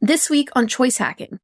This week on Choice Hacking.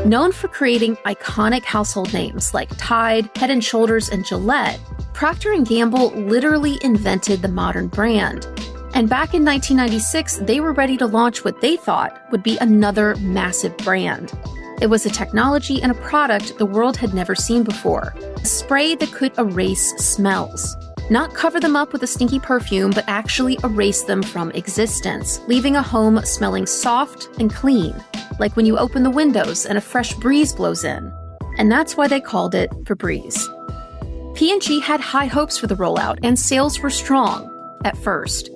Known for creating iconic household names like Tide, Head & Shoulders, and Gillette, Procter & Gamble literally invented the modern brand. And back in 1996, they were ready to launch what they thought would be another massive brand. It was a technology and a product the world had never seen before. A spray that could erase smells. Not cover them up with a stinky perfume, but actually erase them from existence, leaving a home smelling soft and clean, like when you open the windows and a fresh breeze blows in. And that's why they called it Febreze. P&G had high hopes for the rollout, and sales were strong at first.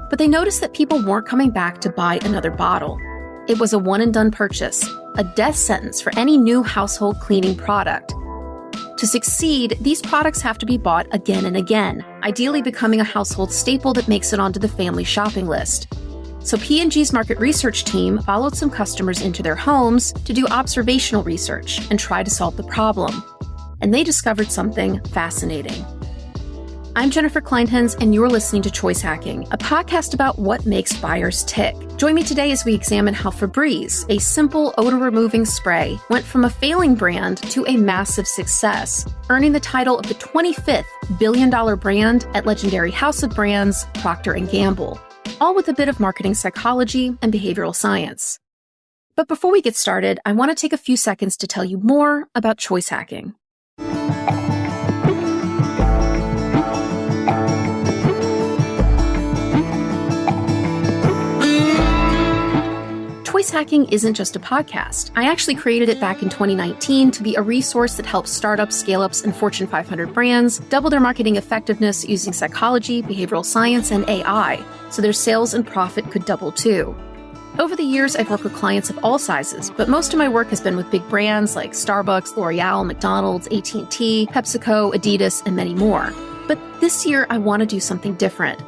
But they noticed that people weren't coming back to buy another bottle. It was a one-and-done purchase, a death sentence for any new household cleaning product. To succeed, these products have to be bought again and again, ideally becoming a household staple that makes it onto the family shopping list. So P&G's market research team followed some customers into their homes to do observational research and try to solve the problem. And they discovered something fascinating. I'm Jennifer CLINEHENS, and you're listening to Choice Hacking, a podcast about what makes buyers tick. Join me today as we examine how Febreze, a simple odor-removing spray, went from a failing brand to a massive success, earning the title of the 25th billion-dollar brand at legendary house of brands, Procter & Gamble, all with a bit of marketing psychology and behavioral science. But before we get started, I want to take a few seconds to tell you more about choice hacking. Choice Hacking isn't just a podcast. I actually created it back in 2019 to be a resource that helps startups, scale-ups, and Fortune 500 brands double their marketing effectiveness using psychology, behavioral science, and AI, so their sales and profit could double too. Over the years, I've worked with clients of all sizes, but most of my work has been with big brands like Starbucks, L'Oreal, McDonald's, AT&T, PepsiCo, Adidas, and many more. But this year, I want to do something different.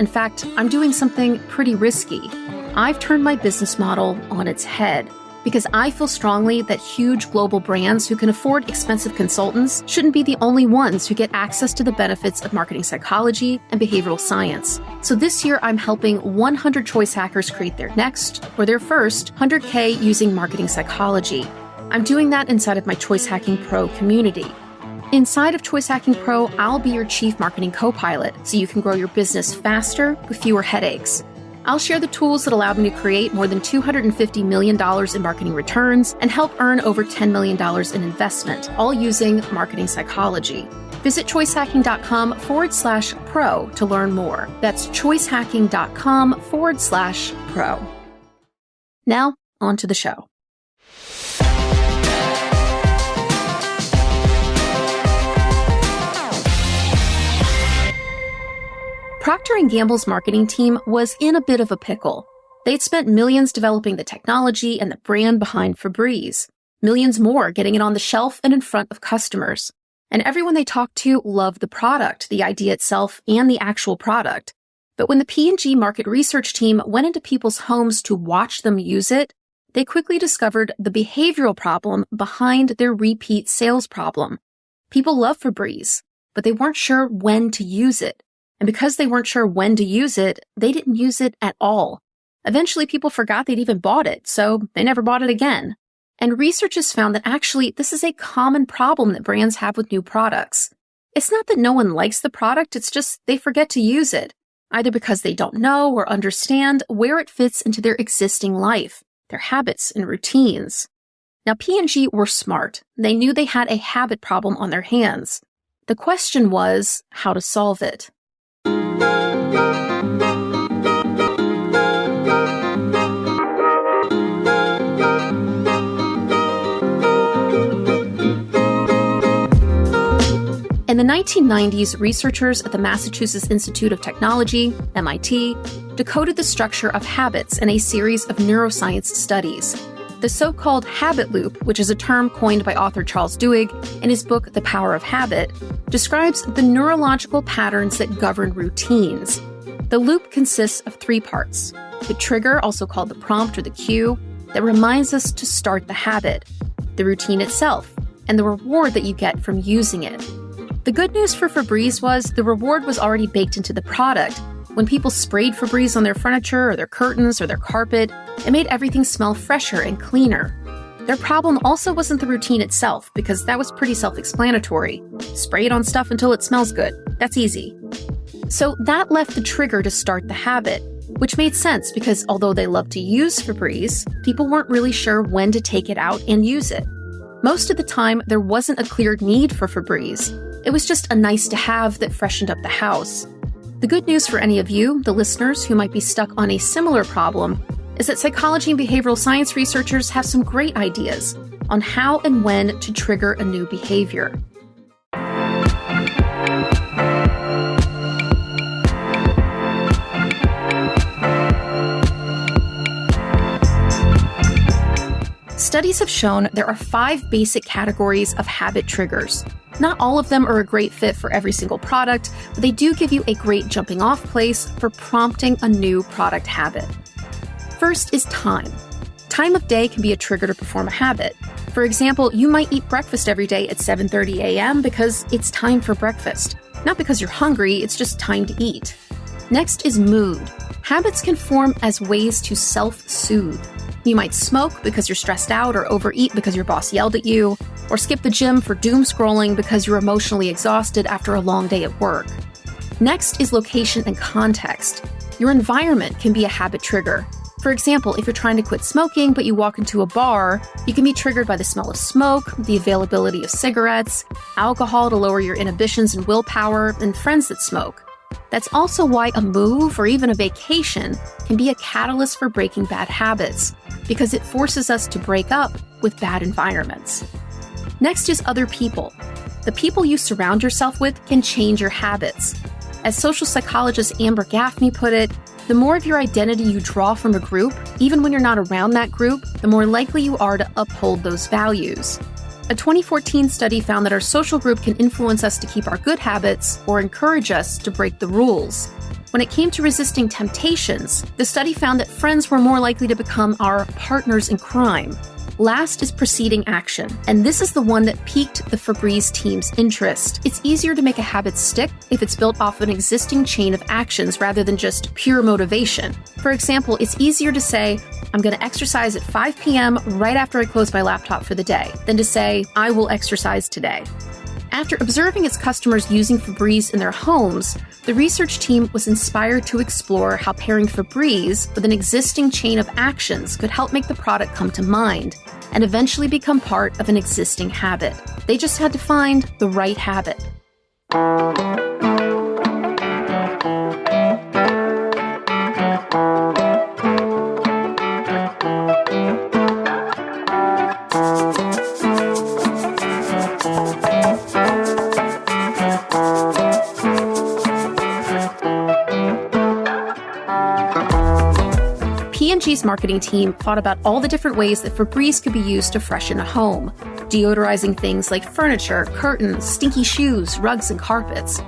In fact, I'm doing something pretty risky. I've turned my business model on its head because I feel strongly that huge global brands who can afford expensive consultants shouldn't be the only ones who get access to the benefits of marketing psychology and behavioral science. So this year, I'm helping 100 choice hackers create their next or their first 100K using marketing psychology. I'm doing that inside of my Choice Hacking Pro community. Inside of Choice Hacking Pro, I'll be your Chief Marketing Copilot so you can grow your business faster with fewer headaches. I'll share the tools that allowed me to create more than $250 million in marketing returns and help earn over $10 million in investment, all using marketing psychology. Visit choicehacking.com/pro to learn more. That's choicehacking.com/pro. Now, on to the show. Procter & Gamble's marketing team was in a bit of a pickle. They'd spent millions developing the technology and the brand behind Febreze, millions more getting it on the shelf and in front of customers. And everyone they talked to loved the product, the idea itself, and the actual product. But when the P&G market research team went into people's homes to watch them use it, they quickly discovered the behavioral problem behind their repeat sales problem. People love Febreze, but they weren't sure when to use it. And because they weren't sure when to use it, they didn't use it at all. Eventually, people forgot they'd even bought it, so they never bought it again. And research has found that actually this is a common problem that brands have with new products. It's not that no one likes the product, it's just they forget to use it, either because they don't know or understand where it fits into their existing life, their habits and routines. Now, P&G were smart. They knew they had a habit problem on their hands. The question was how to solve it. In the 1990s, researchers at the Massachusetts Institute of Technology, MIT, decoded the structure of habits in a series of neuroscience studies. The so-called habit loop, which is a term coined by author Charles Duhigg in his book The Power of Habit, describes the neurological patterns that govern routines. The loop consists of three parts: the trigger, also called the prompt or the cue, that reminds us to start the habit; the routine itself, and the reward that you get from using it. The good news for Febreze was the reward was already baked into the product. When people sprayed Febreze on their furniture or their curtains or their carpet, it made everything smell fresher and cleaner. Their problem also wasn't the routine itself, because that was pretty self-explanatory. Spray it on stuff until it smells good. That's easy. So that left the trigger to start the habit, which made sense because although they loved to use Febreze, people weren't really sure when to take it out and use it. Most of the time, there wasn't a clear need for Febreze. It was just a nice to have that freshened up the house. The good news for any of you, the listeners who might be stuck on a similar problem, is that psychology and behavioral science researchers have some great ideas on how and when to trigger a new behavior. Studies have shown there are 5 basic categories of habit triggers. Not all of them are a great fit for every single product, but they do give you a great jumping-off place for prompting a new product habit. First is time. Time of day can be a trigger to perform a habit. For example, you might eat breakfast every day at 7:30 a.m. because it's time for breakfast. Not because you're hungry, it's just time to eat. Next is mood. Habits can form as ways to self-soothe. You might smoke because you're stressed out, or overeat because your boss yelled at you, or skip the gym for doom scrolling because you're emotionally exhausted after a long day at work. Next is location and context. Your environment can be a habit trigger. For example, if you're trying to quit smoking but you walk into a bar, you can be triggered by the smell of smoke, the availability of cigarettes, alcohol to lower your inhibitions and willpower, and friends that smoke. That's also why a move or even a vacation can be a catalyst for breaking bad habits, because it forces us to break up with bad environments. Next is other people. The people you surround yourself with can change your habits. As social psychologist Amber Gaffney put it, the more of your identity you draw from a group, even when you're not around that group, the more likely you are to uphold those values. A 2014 study found that our social group can influence us to keep our good habits or encourage us to break the rules. When it came to resisting temptations, the study found that friends were more likely to become our partners in crime. Last is preceding action, and this is the one that piqued the Febreze team's interest. It's easier to make a habit stick if it's built off an existing chain of actions rather than just pure motivation. For example, it's easier to say, I'm going to exercise at 5 p.m. right after I close my laptop for the day, than to say, I will exercise today. After observing its customers using Febreze in their homes, the research team was inspired to explore how pairing Febreze with an existing chain of actions could help make the product come to mind and eventually become part of an existing habit. They just had to find the right habit. P&G's marketing team thought about all the different ways that Febreze could be used to freshen a home, deodorizing things like furniture, curtains, stinky shoes, rugs, and carpets.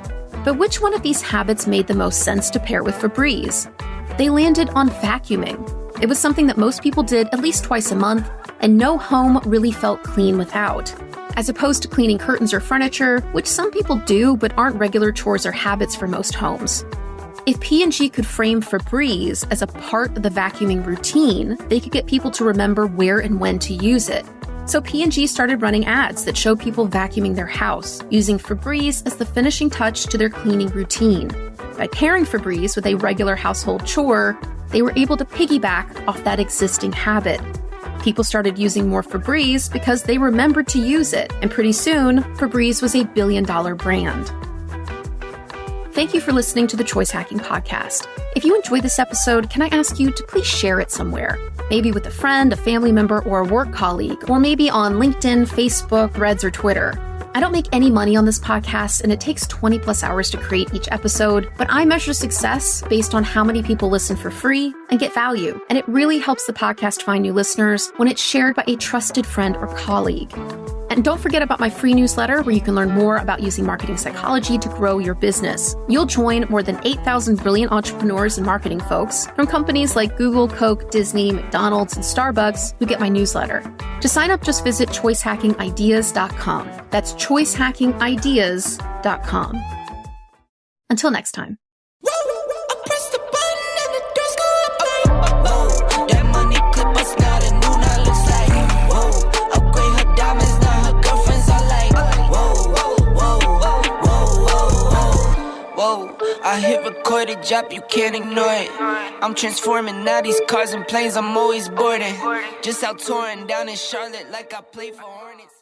But which one of these habits made the most sense to pair with Febreze? They landed on vacuuming. It was something that most people did at least twice a month, and no home really felt clean without. As opposed to cleaning curtains or furniture, which some people do but aren't regular chores or habits for most homes. If P&G could frame Febreze as a part of the vacuuming routine, they could get people to remember where and when to use it. So P&G started running ads that show people vacuuming their house, using Febreze as the finishing touch to their cleaning routine. By pairing Febreze with a regular household chore, they were able to piggyback off that existing habit. People started using more Febreze because they remembered to use it, and pretty soon, Febreze was a billion-dollar brand. Thank you for listening to the Choice Hacking Podcast. If you enjoyed this episode, can I ask you to please share it somewhere? Maybe with a friend, a family member, or a work colleague, or maybe on LinkedIn, Facebook, Threads, or Twitter. I don't make any money on this podcast, and it takes 20 plus hours to create each episode, but I measure success based on how many people listen for free and get value. And it really helps the podcast find new listeners when it's shared by a trusted friend or colleague. And don't forget about my free newsletter where you can learn more about using marketing psychology to grow your business. You'll join more than 8,000 brilliant entrepreneurs and marketing folks from companies like Google, Coke, Disney, McDonald's, and Starbucks who get my newsletter. To sign up, just visit choiceHackingIdeas.com. That's choiceHackingIdeas.com. Until next time. I hit record a drop, you can't ignore it. I'm transforming now these cars and planes, I'm always boarding. Just out touring down in Charlotte like I play for Hornets.